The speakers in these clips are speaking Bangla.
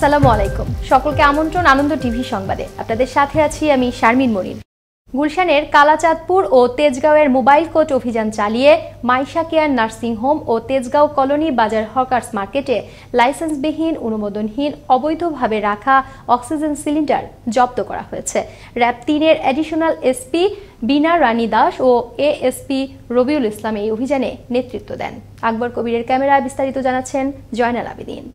আসসালামু আলাইকুম। সকলকে আমন্ত্রণ আনন্দ টিভি সংবাদে। আপনাদের সাথে আছি আমি শারমিন মনির। গুলশানের কালাচাঁদপুর ও তেজগাঁওয়ের মোবাইল কোর্ট অভিযান চালিয়ে মাইশা কেয়ার নার্সিং হোম ও তেজগাঁও কলোনি বাজার হকার্স মার্কেটে লাইসেন্সবিহীন অনুমোদনহীন অবৈধভাবে রাখা অক্সিজেন সিলিন্ডার জব্দ করা হয়েছে। র্যাব ৩-এর অ্যাডিশনাল এসপি বিনা রানী দাস ও এএসপি রবিউল ইসলাম এই অভিযানে নেতৃত্ব দেন। আকবর কবিরের ক্যামেরায় বিস্তারিত জানাচ্ছেন জয়নাল আবেদিন।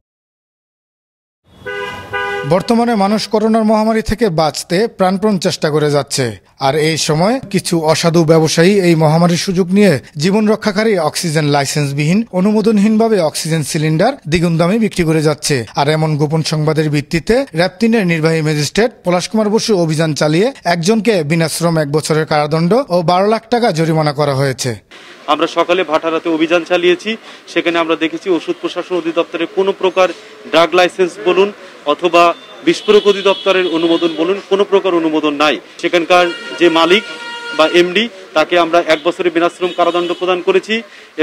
বর্তমানে মানুষ করোনার মহামারী থেকে বাঁচতে প্রাণপণ চেষ্টা করে যাচ্ছে, আর এই সময় কিছু অসাধু ব্যবসায়ী এই মহামারীর সুযোগ নিয়ে জীবন রক্ষাকারী অক্সিজেন লাইসেন্সবিহীন অনুমোদনহীনভাবে অক্সিজেন সিলিন্ডার দ্বিগুণ দামে বিক্রি করে যাচ্ছে। আর এমন গোপন সংবাদের ভিত্তিতে র্যাব ৩-এর নির্বাহী ম্যাজিস্ট্রেট পলাশ কুমার বসু অভিযান চালিয়ে একজনকে বিনাশ্রম ১ বছরের কারাদণ্ড ও ১২ লাখ টাকা জরিমানা করা হয়েছে। আমরা সকালে ভাটারাতে অভিযান চালিয়েছি, সেখানে আমরা দেখেছি ওষুধ প্রশাসন অধিদপ্তরের কোনো প্রকার ড্রাগ লাইসেন্স বলুন অথবা বিস্ফোরক অধিদপ্তরের অনুমোদন বলুন, কোনো প্রকার অনুমোদন নাই। সেখানকার যে মালিক বা এমডি তাকে আমরা ১ বছরের বিনাশ্রম কারাদণ্ড প্রদান করেছি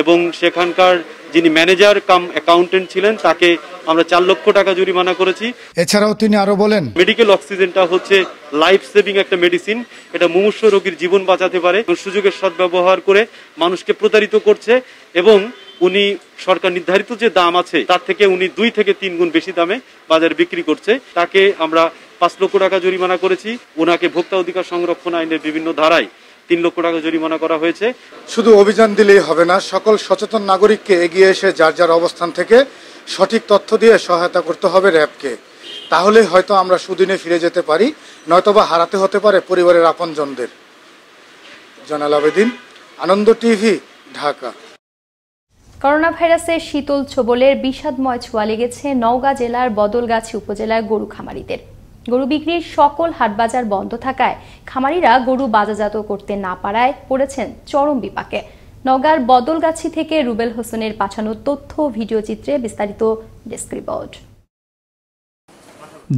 এবং সেখানকার যিনি ম্যানেজার কাম অ্যাকাউন্টেন্ট ছিলেন তাকে আমরা ৪ লক্ষ টাকা জরিমানা করেছি। এছাড়াও তিনি আরো বলেন, মেডিকেল অক্সিজেনটা হচ্ছে লাইফ সেভিং একটা মেডিসিন, এটা মুমূর্ষ রোগীর জীবন বাঁচাতে পারে। সুযোগের সদ্ব্যবহার করে মানুষকে প্রতারিত করছে এবং উনি সরকার নির্ধারিত যে দাম আছে তার থেকে উনি ২ থেকে ৩ গুণ বেশি দামে বাজারে বিক্রি করছে। তাকে আমরা ৫ লক্ষ টাকা জরিমানা করেছি। ওনাকে ভোক্তা অধিকার সংরক্ষণ আইনের বিভিন্ন ধারায় ৩ লক্ষ টাকা জরিমানা করা হয়েছে। শুধু অভিযান দিলেই হবে না, সকল সচেতন নাগরিককে এগিয়ে এসে যার যার অবস্থান থেকে সঠিক তথ্য দিয়ে সহায়তা করতে হবে র্যাবকে। তাহলে হয়তো আমরা সুদিনে ফিরে যেতে পারি, নয়তোবা হারাতে হতে পারে পরিবারের আপনজনদের। জয়নাল আবেদিন, আনন্দ টিভি, ঢাকা। করোনা ভাইরাসের শীতল ছোবলের বিষাদময় ছোঁয়া লেগেছে নওগাঁ জেলার বদলগাছি উপজেলার গরু খামারিদের। গরু বিক্রির সকল হাটবাজার বন্ধ থাকায় খামারিরা গরু বাজারজাত করতে না পারায় পড়েছেন চরম বিপাকে। নওগাঁর বদলগাছি থেকে রুবেল হোসেনের পাঠানো তথ্য ভিডিও চিত্রে বিস্তারিত ডেস্ক রিপোর্ট।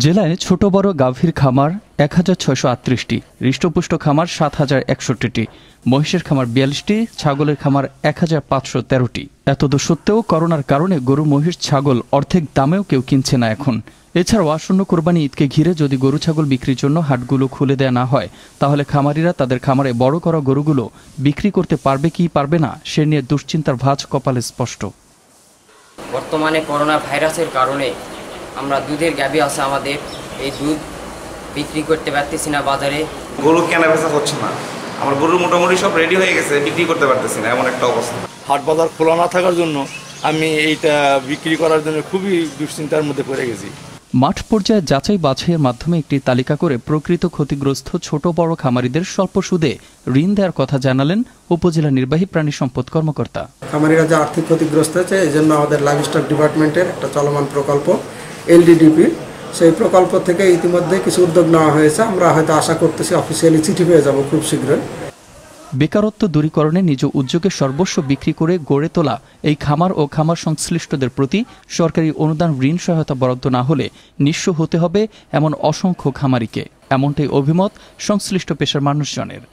জেলায় ছোট বড় গাভীর খামার ১৬৩৮টি, হৃষ্টপুষ্ট খামার ৭০৬১টি, মহিষের খামার ৪২টি, ছাগলের খামার ১৫১৩টি। এতদূর সত্ত্বেও করোনার কারণে গরু, মহিষ, ছাগল অর্ধেক দামেও কেউ কিনছে না এখন। এছাড়াও আসন্ন কোরবানি ঈদকে ঘিরে যদি গরু ছাগল বিক্রির জন্য হাটগুলো খুলে দেয়া না হয়, তাহলে খামারিরা তাদের খামারে বড় করা গরুগুলো বিক্রি করতে পারবে কি পারবে না সে নিয়ে দুশ্চিন্তার ভাঁজ কপালে স্পষ্ট। বর্তমানে করোনা ভাইরাসের কারণে আমরা দুধের গাভী আছে আমাদের, এই দুধ বিক্রি করতে পারতেছি না বাজারে। গরু কেনা বেচা হচ্ছে না, আমার গরুর মোটামুটি সব রেডি হয়ে গেছে, বিক্রি করতে পারতেছি না, এমন একটা অবস্থা। হাট বাজার খোলা না থাকার জন্য আমি এইটা বিক্রি করার জন্য খুবই দুশ্চিন্তার মধ্যে পড়ে গেছি। মাঠ পর্যায়ে যাচাই বাছাইয়ের মাধ্যমে একটি তালিকা করে প্রকৃত ক্ষতিগ্রস্ত ছোট বড় খামারিদের স্বল্প সুদে ঋণ দেওয়ার কথা জানালেন উপজেলা নির্বাহী প্রাণী সম্পদ কর্মকর্তা। খামারিরা যে আর্থিক ক্ষতিগ্রস্ত হয়েছে, এই জন্য আমাদের লাইভস্টক ডিপার্টমেন্টের একটা চলমান প্রকল্প এলডিডিপি, সেই প্রকল্প থেকে ইতিমধ্যে কিছু উদ্যোগ নেওয়া হয়েছে। আমরা হয়তো আশা করতেছি অফিসিয়ালি চিঠি পেয়ে যাব খুব শীঘ্রই। বেকারত্ব দূরীকরণে নিজ উদ্যোগে সর্বস্ব বিক্রি করে গড়ে তোলা এই খামার ও খামার সংশ্লিষ্টদের প্রতি সরকারি অনুদান ঋণ সহায়তা বরাদ্দ না হলে নিঃস্ব হতে হবে এমন অসংখ্য খামারিকে, এমনটাই অভিমত সংশ্লিষ্ট পেশার মানুষজনের।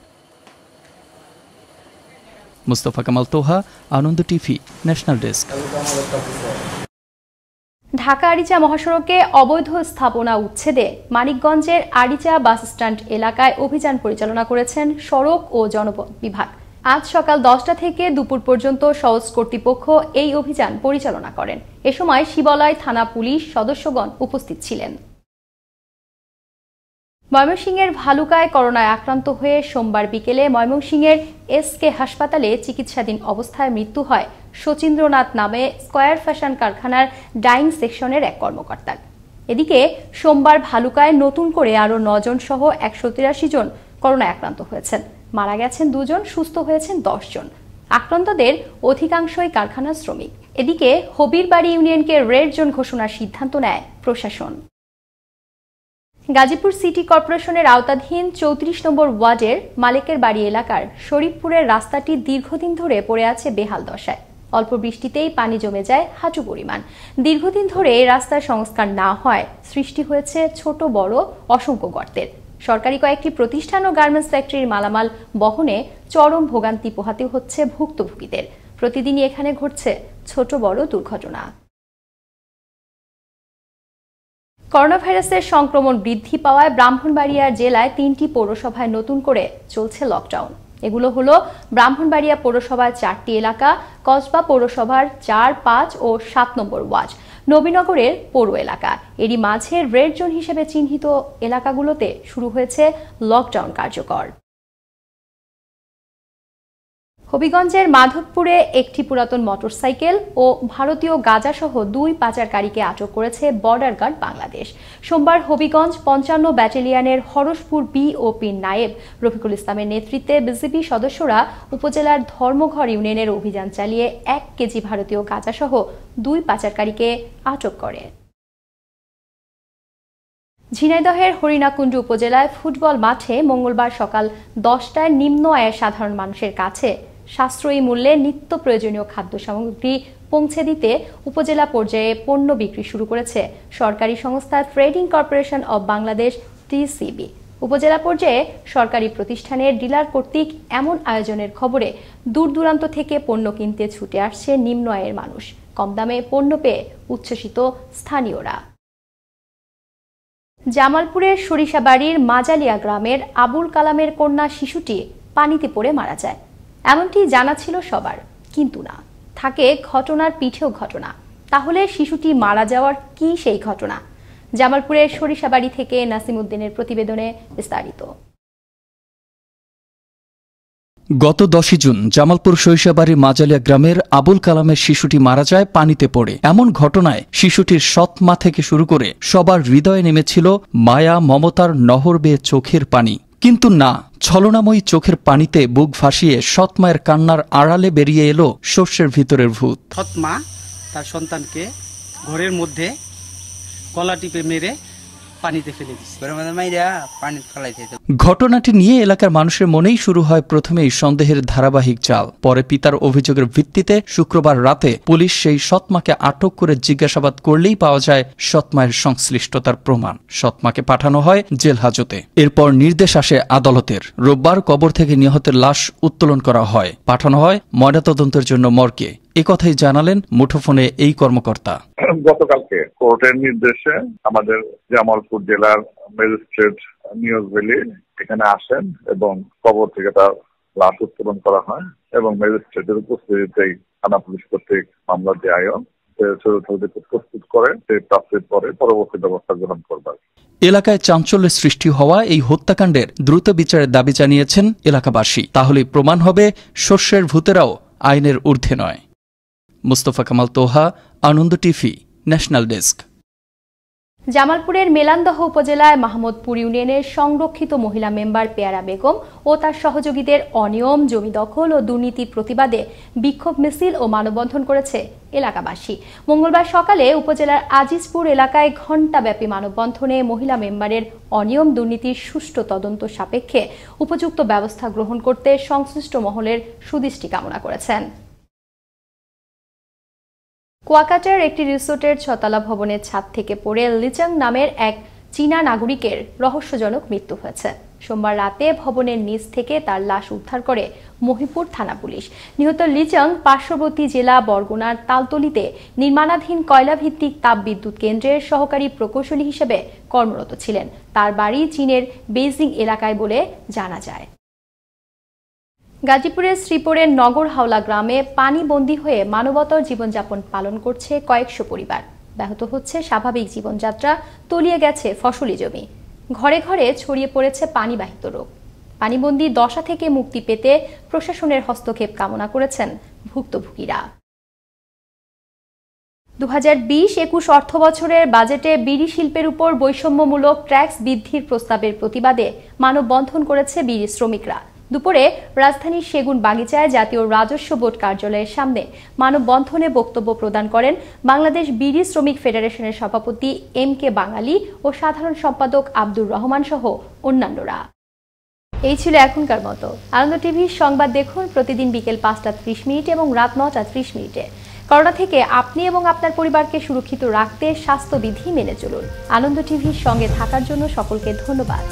Mustafa Kamal Toha, Ananda TV, national desk. Dhaka Aricha মহাসড়কে অবৈধ স্থাপনা উচ্ছেদে মানিকগঞ্জের আরিচা বাস স্ট্যান্ড এলাকায় অভিযান পরিচালনা করেছেন সড়ক ও জনপথ বিভাগ। আজ সকাল 10টা থেকে দুপুর পর্যন্ত সওজ কর্তৃপক্ষ এই অভিযান পরিচালনা করেন। এ সময় শিবালয় থানা পুলিশ সদস্যগণ উপস্থিত ছিলেন। ময়মনসিংহের ভালুকায় করোনায় আক্রান্ত হয়ে সোমবার বিকেলে ময়মনসিংহের এসকে হাসপাতালে চিকিৎসাধীন অবস্থায় মৃত্যু হয় শচীন্দ্রনাথ নামে স্কয়ার ফ্যাশন কারখানার ডাইং সেকশনের এক কর্মকর্তার। এদিকে সোমবার ভালুকায় নতুন করে আরও 9 জন সহ 183 জন করোনায় আক্রান্ত হয়েছেন। মারা গেছেন 2 জন, সুস্থ হয়েছেন 10 জন। আক্রান্তদের অধিকাংশই কারখানার শ্রমিক। এদিকে হবিরবাড়ি ইউনিয়নকে রেড জোন ঘোষণার সিদ্ধান্ত নেয় প্রশাসন। গাজীপুর সিটি কর্পোরেশনের আওতাধীন 34 নম্বর ওয়ার্ডের মালিকের বাড়ি এলাকার শরীফপুরের রাস্তাটি দীর্ঘদিন ধরে পড়ে আছে বেহাল দশায়। অল্প বৃষ্টিতেই পানি জমে যায় হাঁটু পরিমাণ। দীর্ঘদিন ধরে এই রাস্তার সংস্কার না হয় সৃষ্টি হয়েছে ছোট বড় অসংখ্য গর্তের। সরকারি কয়েকটি প্রতিষ্ঠান ও গার্মেন্টস ফ্যাক্টরির মালামাল বহনে চরম ভোগান্তি পোহাতে হচ্ছে ভুক্তভোগীদের। প্রতিদিনই এখানে ঘটছে ছোট বড় দুর্ঘটনা। করোনা ভাইরাসের সংক্রমণ বৃদ্ধি পাওয়ায় ব্রাহ্মণবাড়িয়া জেলায় 3টি পৌরসভায় নতুন করে চলছে লকডাউন। এগুলো হলো ব্রাহ্মণবাড়িয়া পৌরসভার 4টি এলাকা, কসবা পৌরসভার 4, 5 ও 7 নম্বর ওয়ার্ড, নবীনগরের পৌর এলাকা। এরই মাঝে রেড জোন হিসেবে চিহ্নিত এলাকাগুলোতে শুরু হয়েছে লকডাউন কার্যকর। হবিগঞ্জের মাধবপুরে একটি পুরাতন মোটরসাইকেল ও ভারতীয় গাঁজাসহ 2 পাচারকারীকে আটক করেছে বর্ডার গার্ড বাংলাদেশ। সোমবার হবিগঞ্জ 55 ব্যাটালিয়নের হরসপুর বিওপির নায়েব রফিকুল ইসলামের নেতৃত্বে বিজিবি সদস্যরা উপজেলার ধর্মঘর ইউনিয়নের অভিযান চালিয়ে 1 কেজি ভারতীয় গাঁজাসহ 2 পাচারকারীকে আটক করে। ঝিনাইদহের হরিণাকুণ্ড উপজেলায় ফুটবল মাঠে মঙ্গলবার সকাল 10টায় নিম্ন আয়ের সাধারণ মানুষের কাছে সাশ্রয়ী মূল্যে নিত্য প্রয়োজনীয় খাদ্য সামগ্রী পৌঁছে দিতে উপজেলা পর্যায়ে পণ্য বিক্রি শুরু করেছে সরকারি সংস্থা trading corporation of Bangladesh TCB. উপজেলা পর্যায়ে সরকারি প্রতিষ্ঠানের ডিলার কর্তৃক এমন আয়োজনের খবরে দূর দূরান্ত থেকে পণ্য কিনতে ছুটে আসছে নিম্ন আয়ের মানুষ। কম দামে পণ্য পেয়ে উচ্ছ্বসিত স্থানীয়রা। জামালপুরের সরিষাবাড়ির মাজালিয়া গ্রামের আবুল কালামের কন্যা শিশুটি পানিতে পড়ে মারা যায়, এমনটি জানা ছিল সবার, কিন্তু না, থাকে ঘটনার পিঠেও ঘটনা। তাহলে শিশুটি মারা যাওয়ার কি সেই ঘটনা? জামালপুরের সরিষাবাড়ি থেকে নাসিম উদ্দিনের প্রতিবেদনে বিস্তারিত। গত 10 জুন জামালপুর সরিষাবাড়ির মাজালিয়া গ্রামের আবুল কালামের শিশুটি মারা যায় পানিতে পড়ে। এমন ঘটনায় শিশুটির সৎ মা থেকে শুরু করে সবার হৃদয়ে নেমেছিল মায়া মমতার নহর বেয়ে চোখের পানি। কিন্তু না, ছলনাময়ী চোখের পানিতে বুক ভাসিয়ে সৎ মায়ের কান্নার আড়ালে বেরিয়ে এলো শস্যের ভিতরের ভূত। সৎ মা তার সন্তানকে ঘরের মধ্যে গলা টিপে মেরে পানিতে ফেলে দিচ্ছে। ঘটনাটি নিয়ে এলাকার মানুষের মনেই শুরু হয় প্রথমেই সন্দেহের ধারাবাহিক জাল। পরে পিতার অভিযোগের ভিত্তিতে শুক্রবার রাতে পুলিশ সেই সৎমাকে আটক করে জিজ্ঞাসাবাদ করলেই পাওয়া যায় সৎমায়ের সংশ্লিষ্টতার প্রমাণ। সৎমাকে পাঠানো হয় জেল হাজতে। এরপর নির্দেশ আসে আদালতের। রোববার কবর থেকে নিহতের লাশ উত্তোলন করা হয়, পাঠানো হয় ময়নাতদন্তের জন্য মর্গে। একথাই জানালেন মুঠোফোনে এই কর্মকর্তা। গতকালকে কোর্টের নির্দেশে আমাদের জামালপুর জেলার ম্যাজিস্ট্রেট নিয়োগ ভ্যালি এখানে আসেন এবং কবর থেকে তার লাশ উত্তোলন করা হয় এবং ম্যাজিস্ট্রেটের উপস্থিতিতেই থানা পুলিশ কর্তৃক মামলার যে আয়োজন প্রস্তুত করে সেই প্রাপ্তির পরে পরবর্তী ব্যবস্থা গ্রহণ করবে। এলাকায় চাঞ্চল্যের সৃষ্টি হওয়া এই হত্যাকাণ্ডের দ্রুত বিচারের দাবি জানিয়েছেন এলাকাবাসী। তাহলেই প্রমাণ হবে শস্যের ভূতেরাও আইনের ঊর্ধ্বে নয়। Mustafa Kamal Toha, Ananda TV, national desk. জামালপুরের মেলান্দহ উপজেলায় মাহমুদপুর ইউনিয়নের সংরক্ষিত মহিলা মেম্বার পেয়ারা বেগম ও তার সহযোগীদের অনিয়ম, জমি দখল ও দুর্নীতির প্রতিবাদে বিক্ষোভ মিছিল ও মানববন্ধন করেছে এলাকাবাসী। মঙ্গলবার সকালে উপজেলার আজিজপুর এলাকায় ঘণ্টাব্যাপী মানববন্ধনে মহিলা মেম্বারের অনিয়ম দুর্নীতির সুষ্ঠু তদন্ত সাপেক্ষে উপযুক্ত ব্যবস্থা গ্রহণ করতে সংশ্লিষ্ট মহলের সুদৃষ্টি কামনা করেছেন। কুয়াকাটার একটি রিসোর্টের 6তলা ভবনের ছাদ থেকে পড়ে লিচাং নামের এক চীনা নাগরিকের রহস্যজনক মৃত্যু হয়েছে। সোমবার রাতে ভবনের নিচ থেকে তার লাশ উদ্ধার করে মহিপুর থানা পুলিশ। নিহত লিচাং পার্শ্ববর্তী জেলা বরগুনার তালতলিতে নির্মাণাধীন কয়লাভিত্তিক তাপবিদ্যুৎ কেন্দ্রের সহকারী প্রকৌশলী হিসেবে কর্মরত ছিলেন। তার বাড়ি চীনের বেইজিং এলাকায় বলে জানা যায়। গাজীপুরের শ্রীপুরের নগর হাওলা গ্রামে পানিবন্দী হয়ে মানবতর জীবনযাপন পালন করছে কয়েকশো পরিবার। ব্যাহত হচ্ছে স্বাভাবিক জীবনযাত্রা, তলিয়ে গেছে ফসলি জমি, ঘরে ঘরে ছড়িয়ে পড়েছে পানিবাহিত রোগ। পানিবন্দী দশা থেকে মুক্তি পেতে প্রশাসনের হস্তক্ষেপ কামনা করেছেন ভুক্তভোগীরা। 2020-21 অর্থবছরের বাজেটে বিড়ি শিল্পের উপর বৈষম্যমূলক ট্যাক্স বৃদ্ধির প্রস্তাবের প্রতিবাদে মানববন্ধন করেছে বিড়ি শ্রমিকরা। দুপুরে রাজধানীর সেগুন বাগিচায় জাতীয় রাজস্ব বোর্ড কার্যালয়ের সামনে মানববন্ধনে বক্তব্য প্রদান করেন বাংলাদেশ বিড়ি শ্রমিক ফেডারেশনের সভাপতি MK বাঙালি ও সাধারণ সম্পাদক আব্দুর রহমান সহ অন্যান্যরা। এই ছিল এখনকার মতো। আনন্দ টিভির সংবাদ দেখুন প্রতিদিন বিকেল 5:30 এবং রাত 9:30। করোনা থেকে আপনি এবং আপনার পরিবারকে সুরক্ষিত রাখতে স্বাস্থ্যবিধি মেনে চলুন। আনন্দ টিভির সঙ্গে থাকার জন্য সকলকে ধন্যবাদ।